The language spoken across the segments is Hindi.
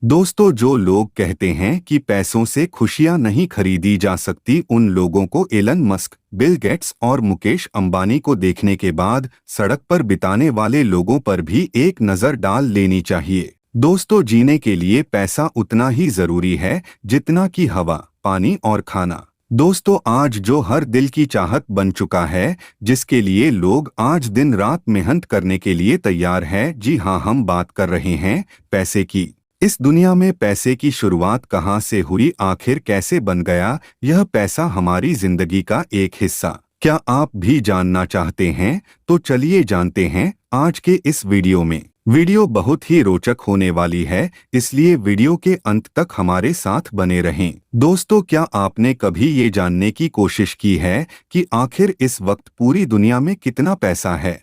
दोस्तों, जो लोग कहते हैं कि पैसों से खुशियां नहीं खरीदी जा सकती, उन लोगों को एलन मस्क, बिल गेट्स और मुकेश अंबानी को देखने के बाद सड़क पर बिताने वाले लोगों पर भी एक नज़र डाल लेनी चाहिए। दोस्तों, जीने के लिए पैसा उतना ही जरूरी है जितना कि हवा, पानी और खाना। दोस्तों, आज जो हर दिल की चाहत बन चुका है, जिसके लिए लोग आज दिन रात मेहनत करने के लिए तैयार है, जी हाँ, हम बात कर रहे हैं पैसे की। इस दुनिया में पैसे की शुरुआत कहाँ से हुई, आखिर कैसे बन गया यह पैसा हमारी जिंदगी का एक हिस्सा? क्या आप भी जानना चाहते हैं? तो चलिए जानते हैं आज के इस वीडियो में। वीडियो बहुत ही रोचक होने वाली है, इसलिए वीडियो के अंत तक हमारे साथ बने रहें। दोस्तों, क्या आपने कभी ये जानने की कोशिश की है कि आखिर इस वक्त पूरी दुनिया में कितना पैसा है?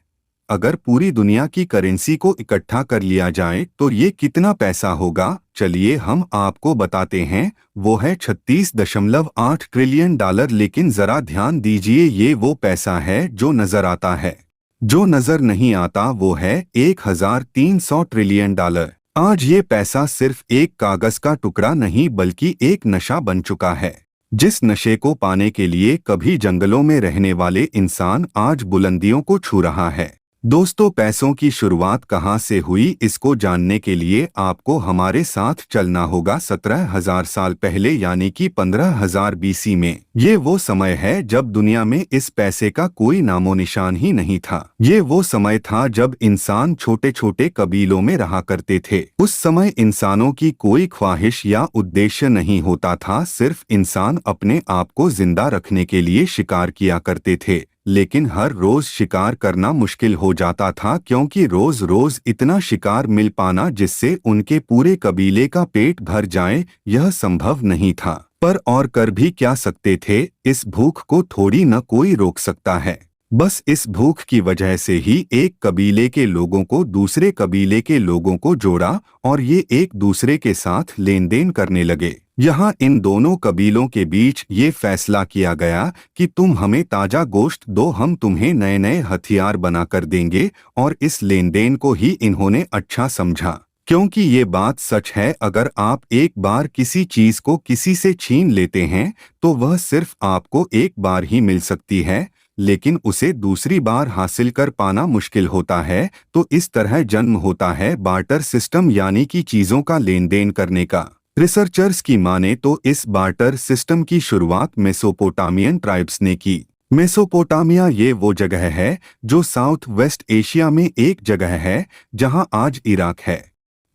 अगर पूरी दुनिया की करेंसी को इकट्ठा कर लिया जाए तो ये कितना पैसा होगा? चलिए हम आपको बताते हैं। वो है 36.8 ट्रिलियन डॉलर। लेकिन जरा ध्यान दीजिए, ये वो पैसा है जो नजर आता है। जो नजर नहीं आता वो है 1300 ट्रिलियन डॉलर। आज ये पैसा सिर्फ एक कागज का टुकड़ा नहीं बल्कि एक नशा बन चुका है। जिस नशे को पाने के लिए कभी जंगलों में रहने वाले इंसान आज बुलंदियों को छू रहा है। दोस्तों, पैसों की शुरुआत कहाँ से हुई, इसको जानने के लिए आपको हमारे साथ चलना होगा 17,000 साल पहले, यानी कि 15,000 बीसी में। ये वो समय है जब दुनिया में इस पैसे का कोई नामो निशान ही नहीं था। ये वो समय था जब इंसान छोटे छोटे कबीलों में रहा करते थे। उस समय इंसानों की कोई ख्वाहिश या उद्देश्य नहीं होता था, सिर्फ इंसान अपने आप को जिंदा रखने के लिए शिकार किया करते थे। लेकिन हर रोज शिकार करना मुश्किल हो जाता था, क्योंकि रोज रोज इतना शिकार मिल पाना जिससे उनके पूरे कबीले का पेट भर जाए, यह संभव नहीं था। पर और कर भी क्या सकते थे, इस भूख को थोड़ी न कोई रोक सकता है। बस इस भूख की वजह से ही एक कबीले के लोगों को दूसरे कबीले के लोगों को जोड़ा और ये एक दूसरे के साथ लेन देन करने लगे। यहाँ इन दोनों कबीलों के बीच ये फैसला किया गया कि तुम हमें ताजा गोश्त दो, हम तुम्हें नए नए हथियार बनाकर देंगे। और इस लेन देन को ही इन्होंने अच्छा समझा, क्योंकि ये बात सच है, अगर आप एक बार किसी चीज को किसी से छीन लेते हैं तो वह सिर्फ आपको एक बार ही मिल सकती है, लेकिन उसे दूसरी बार हासिल कर पाना मुश्किल होता है। तो इस तरह जन्म होता है बार्टर सिस्टम, यानी कि चीजों का लेन देन करने का। रिसर्चर्स की माने तो इस बार्टर सिस्टम की शुरुआत मेसोपोटामियन ट्राइब्स ने की। मेसोपोटामिया ये वो जगह है जो साउथ वेस्ट एशिया में एक जगह है जहां आज इराक है।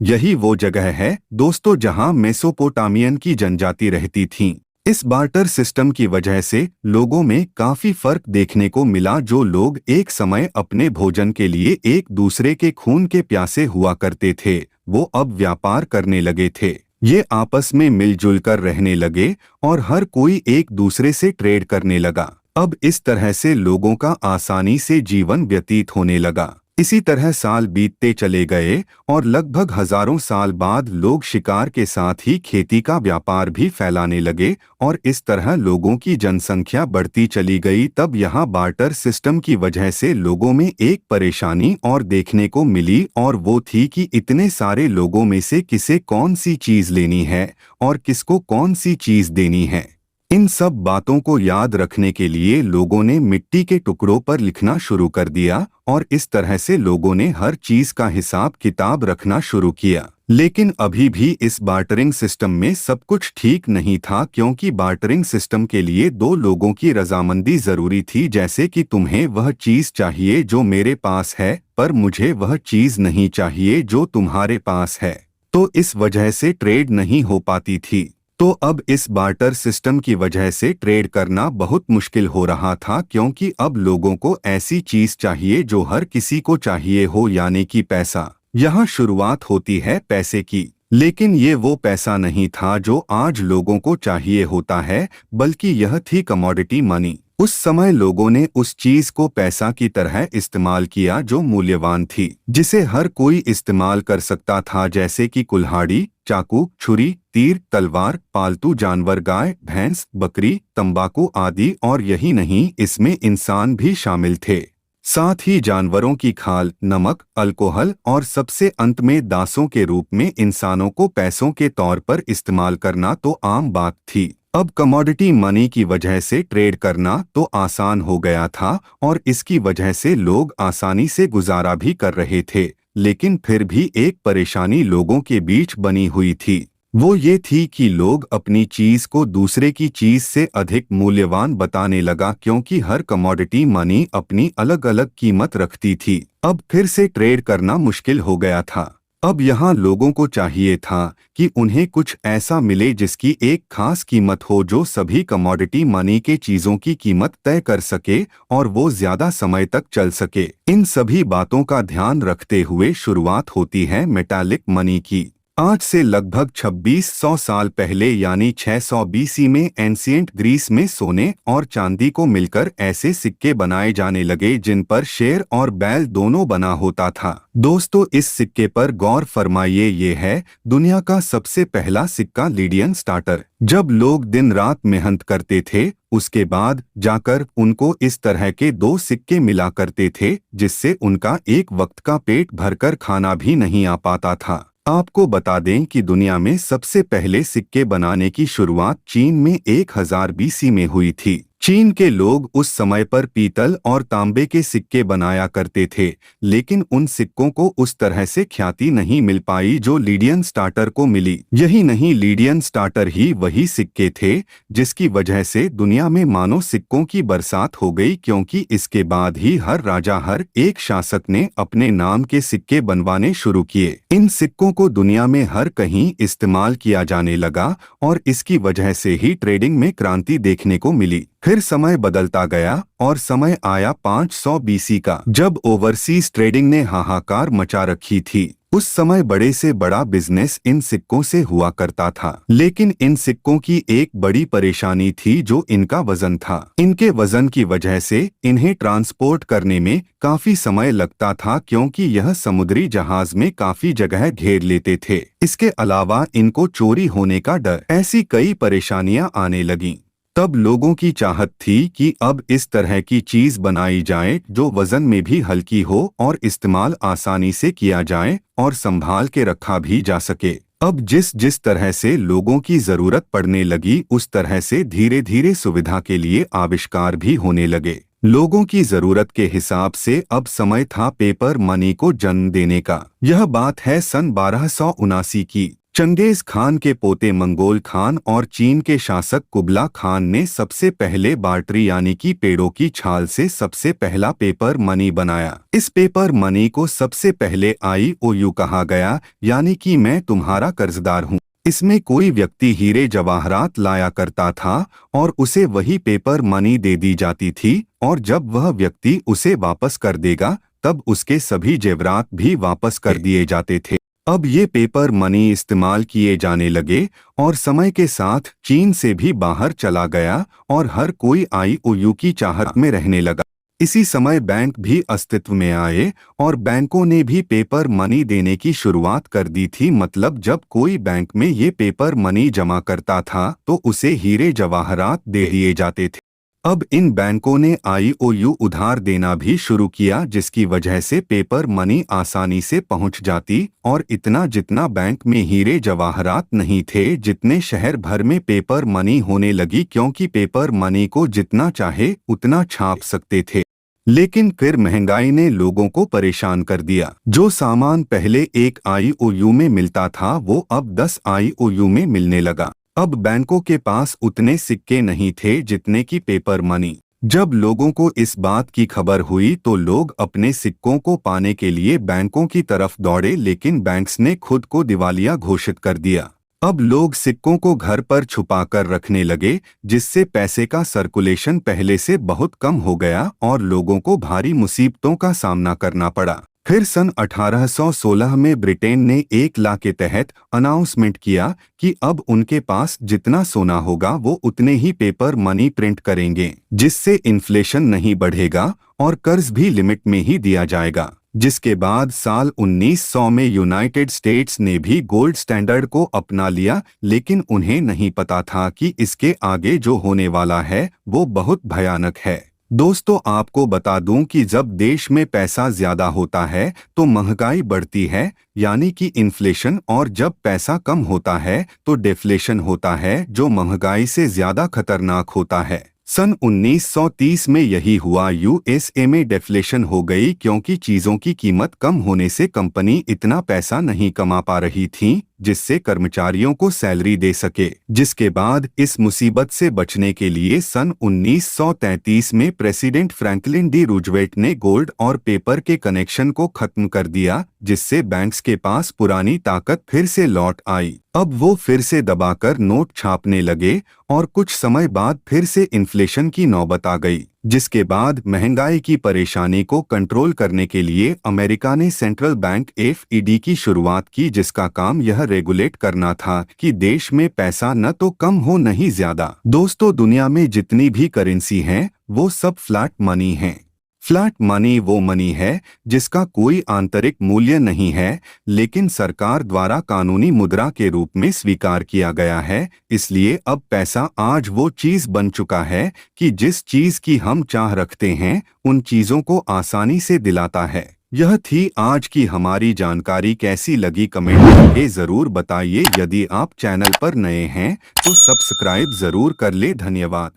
यही वो जगह है दोस्तों जहां मेसोपोटामियन की जनजाति रहती थीं। इस बार्टर सिस्टम की वजह से लोगों में काफी फर्क देखने को मिला। जो लोग एक समय अपने भोजन के लिए एक दूसरे के खून के प्यासे हुआ करते थे, वो अब व्यापार करने लगे थे। ये आपस में मिलजुल कर रहने लगे और हर कोई एक दूसरे से ट्रेड करने लगा। अब इस तरह से लोगों का आसानी से जीवन व्यतीत होने लगा। इसी तरह साल बीतते चले गए और लगभग हजारों साल बाद लोग शिकार के साथ ही खेती का व्यापार भी फैलाने लगे और इस तरह लोगों की जनसंख्या बढ़ती चली गई। तब यहाँ बार्टर सिस्टम की वजह से लोगों में एक परेशानी और देखने को मिली, और वो थी कि इतने सारे लोगों में से किसे कौन सी चीज लेनी है और किसको कौन सी चीज देनी है। इन सब बातों को याद रखने के लिए लोगों ने मिट्टी के टुकड़ों पर लिखना शुरू कर दिया और इस तरह से लोगों ने हर चीज का हिसाब किताब रखना शुरू किया। लेकिन अभी भी इस बार्टरिंग सिस्टम में सब कुछ ठीक नहीं था, क्योंकि बार्टरिंग सिस्टम के लिए दो लोगों की रजामंदी जरूरी थी। जैसे कि तुम्हें वह चीज चाहिए जो मेरे पास है, पर मुझे वह चीज नहीं चाहिए जो तुम्हारे पास है। तो इस वजह से ट्रेड नहीं हो पाती थी। तो अब इस बार्टर सिस्टम की वजह से ट्रेड करना बहुत मुश्किल हो रहा था, क्योंकि अब लोगों को ऐसी चीज चाहिए जो हर किसी को चाहिए हो, यानी कि पैसा। यहाँ शुरुआत होती है पैसे की। लेकिन ये वो पैसा नहीं था जो आज लोगों को चाहिए होता है, बल्कि यह थी कमोडिटी मनी। उस समय लोगों ने उस चीज को पैसा की तरह इस्तेमाल किया जो मूल्यवान थी, जिसे हर कोई इस्तेमाल कर सकता था, जैसे कि कुल्हाड़ी, चाकू, छुरी, तीर, तलवार, पालतू जानवर गाय, भैंस, बकरी, तंबाकू आदि। और यही नहीं, इसमें इंसान भी शामिल थे। साथ ही जानवरों की खाल, नमक, अल्कोहल और सबसे अंत में दासों के रूप में इंसानों को पैसों के तौर पर इस्तेमाल करना तो आम बात थी। अब कमोडिटी मनी की वजह से ट्रेड करना तो आसान हो गया था और इसकी वजह से लोग आसानी से गुजारा भी कर रहे थे, लेकिन फिर भी एक परेशानी लोगों के बीच बनी हुई थी। वो ये थी कि लोग अपनी चीज को दूसरे की चीज से अधिक मूल्यवान बताने लगा, क्योंकि हर कमोडिटी मनी अपनी अलग अलग कीमत रखती थी। अब फिर से ट्रेड करना मुश्किल हो गया था। अब यहाँ लोगों को चाहिए था कि उन्हें कुछ ऐसा मिले जिसकी एक खास कीमत हो, जो सभी कमोडिटी मनी के चीजों की कीमत तय कर सके और वो ज्यादा समय तक चल सके। इन सभी बातों का ध्यान रखते हुए शुरुआत होती है मेटालिक मनी की। आज से लगभग 2600 साल पहले यानी 600 बीसी में एंशिएंट ग्रीस में सोने और चांदी को मिलकर ऐसे सिक्के बनाए जाने लगे जिन पर शेर और बैल दोनों बना होता था। दोस्तों, इस सिक्के पर गौर फरमाइए, ये है दुनिया का सबसे पहला सिक्का लिडियन स्टार्टर। जब लोग दिन रात मेहनत करते थे, उसके बाद जाकर उनको इस तरह के 2 सिक्के मिला करते थे, जिससे उनका एक वक्त का पेट भरकर खाना भी नहीं आ पाता था। आपको बता दें कि दुनिया में सबसे पहले सिक्के बनाने की शुरुआत चीन में 1000 बीसी में हुई थी। चीन के लोग उस समय पर पीतल और तांबे के सिक्के बनाया करते थे, लेकिन उन सिक्कों को उस तरह से ख्याति नहीं मिल पाई जो लिडियन स्टार्टर को मिली। यही नहीं, लिडियन स्टार्टर ही वही सिक्के थे जिसकी वजह से दुनिया में मानो सिक्कों की बरसात हो गई, क्योंकि इसके बाद ही हर राजा, हर एक शासक ने अपने नाम के सिक्के बनवाने शुरू किए। इन सिक्कों को दुनिया में हर कहीं इस्तेमाल किया जाने लगा और इसकी वजह से ही ट्रेडिंग में क्रांति देखने को मिली। फिर समय बदलता गया और समय आया 500 बीसी का, जब ओवरसीज ट्रेडिंग ने हाहाकार मचा रखी थी। उस समय बड़े से बड़ा बिजनेस इन सिक्कों से हुआ करता था, लेकिन इन सिक्कों की एक बड़ी परेशानी थी जो इनका वजन था। इनके वजन की वजह से इन्हें ट्रांसपोर्ट करने में काफी समय लगता था, क्योंकि यह समुद्री जहाज में काफी जगह घेर लेते थे। इसके अलावा इनको चोरी होने का डर, ऐसी कई परेशानियां आने लगीं। तब लोगों की चाहत थी कि अब इस तरह की चीज बनाई जाए जो वजन में भी हल्की हो और इस्तेमाल आसानी से किया जाए और संभाल के रखा भी जा सके। अब जिस जिस तरह से लोगों की जरूरत पड़ने लगी, उस तरह से धीरे धीरे सुविधा के लिए आविष्कार भी होने लगे। लोगों की जरूरत के हिसाब से अब समय था पेपर मनी को जन्म देने का। यह बात है सन 1279 की। चंगेज खान के पोते मंगोल खान और चीन के शासक कुबला खान ने सबसे पहले बार्टरी यानी कि पेड़ों की छाल से सबसे पहला पेपर मनी बनाया। इस पेपर मनी को सबसे पहले IOU कहा गया, यानी कि मैं तुम्हारा कर्जदार हूँ। इसमें कोई व्यक्ति हीरे जवाहरात लाया करता था और उसे वही पेपर मनी दे दी जाती थी, और जब वह व्यक्ति उसे वापस कर देगा तब उसके सभी जेवरात भी वापस कर दिए जाते थे। अब ये पेपर मनी इस्तेमाल किए जाने लगे और समय के साथ चीन से भी बाहर चला गया और हर कोई IOU की चाहत में रहने लगा। इसी समय बैंक भी अस्तित्व में आए और बैंकों ने भी पेपर मनी देने की शुरुआत कर दी थी। मतलब जब कोई बैंक में ये पेपर मनी जमा करता था तो उसे हीरे जवाहरात दे दिए जाते थे। अब इन बैंकों ने IOU उधार देना भी शुरू किया, जिसकी वजह से पेपर मनी आसानी से पहुंच जाती, और इतना जितना बैंक में हीरे जवाहरात नहीं थे, जितने शहर भर में पेपर मनी होने लगी, क्योंकि पेपर मनी को जितना चाहे उतना छाप सकते थे। लेकिन फिर महंगाई ने लोगों को परेशान कर दिया। जो सामान पहले 1 IOU में मिलता था वो अब 10 IOU में मिलने लगा। अब बैंकों के पास उतने सिक्के नहीं थे जितने की पेपर मनी। जब लोगों को इस बात की खबर हुई तो लोग अपने सिक्कों को पाने के लिए बैंकों की तरफ दौड़े, लेकिन बैंक्स ने खुद को दिवालिया घोषित कर दिया। अब लोग सिक्कों को घर पर छुपा कर रखने लगे, जिससे पैसे का सर्कुलेशन पहले से बहुत कम हो गया और लोगों को भारी मुसीबतों का सामना करना पड़ा। फिर सन 1816 में ब्रिटेन ने 1 लाख के तहत अनाउंसमेंट किया कि अब उनके पास जितना सोना होगा वो उतने ही पेपर मनी प्रिंट करेंगे, जिससे इन्फ्लेशन नहीं बढ़ेगा और कर्ज भी लिमिट में ही दिया जाएगा। जिसके बाद साल 1900 में यूनाइटेड स्टेट्स ने भी गोल्ड स्टैंडर्ड को अपना लिया, लेकिन उन्हें नहीं पता था कि इसके आगे जो होने वाला है वो बहुत भयानक है। दोस्तों, आपको बता दूं कि जब देश में पैसा ज्यादा होता है तो महंगाई बढ़ती है, यानी कि इन्फ्लेशन, और जब पैसा कम होता है तो डिफ्लेशन होता है, जो महंगाई से ज्यादा खतरनाक होता है। सन 1930 में यही हुआ। यूएसए में डिफ्लेशन हो गई क्योंकि चीजों की कीमत कम होने से कंपनी इतना पैसा नहीं कमा पा रही थी जिससे कर्मचारियों को सैलरी दे सके। जिसके बाद इस मुसीबत से बचने के लिए सन 1933 में प्रेसिडेंट फ्रैंकलिन डी रूजवेल्ट ने गोल्ड और पेपर के कनेक्शन को खत्म कर दिया, जिससे बैंक्स के पास पुरानी ताकत फिर से लौट आई। अब वो फिर से दबाकर नोट छापने लगे और कुछ समय बाद फिर से इन्फ्लेशन की नौबत आ गई, जिसके बाद महंगाई की परेशानी को कंट्रोल करने के लिए अमेरिका ने सेंट्रल बैंक एफईडी की शुरुआत की, जिसका काम यह रेगुलेट करना था कि देश में पैसा न तो कम हो न ही ज्यादा। दोस्तों, दुनिया में जितनी भी करेंसी हैं वो सब फ्लैट मनी हैं। फ्लैट मनी वो मनी है जिसका कोई आंतरिक मूल्य नहीं है, लेकिन सरकार द्वारा कानूनी मुद्रा के रूप में स्वीकार किया गया है। इसलिए अब पैसा आज वो चीज बन चुका है कि जिस चीज की हम चाह रखते हैं उन चीजों को आसानी से दिलाता है। यह थी आज की हमारी जानकारी। कैसी लगी कमेंट करके जरूर बताइए। यदि आप चैनल पर नए हैं तो सब्सक्राइब जरूर कर ले। धन्यवाद।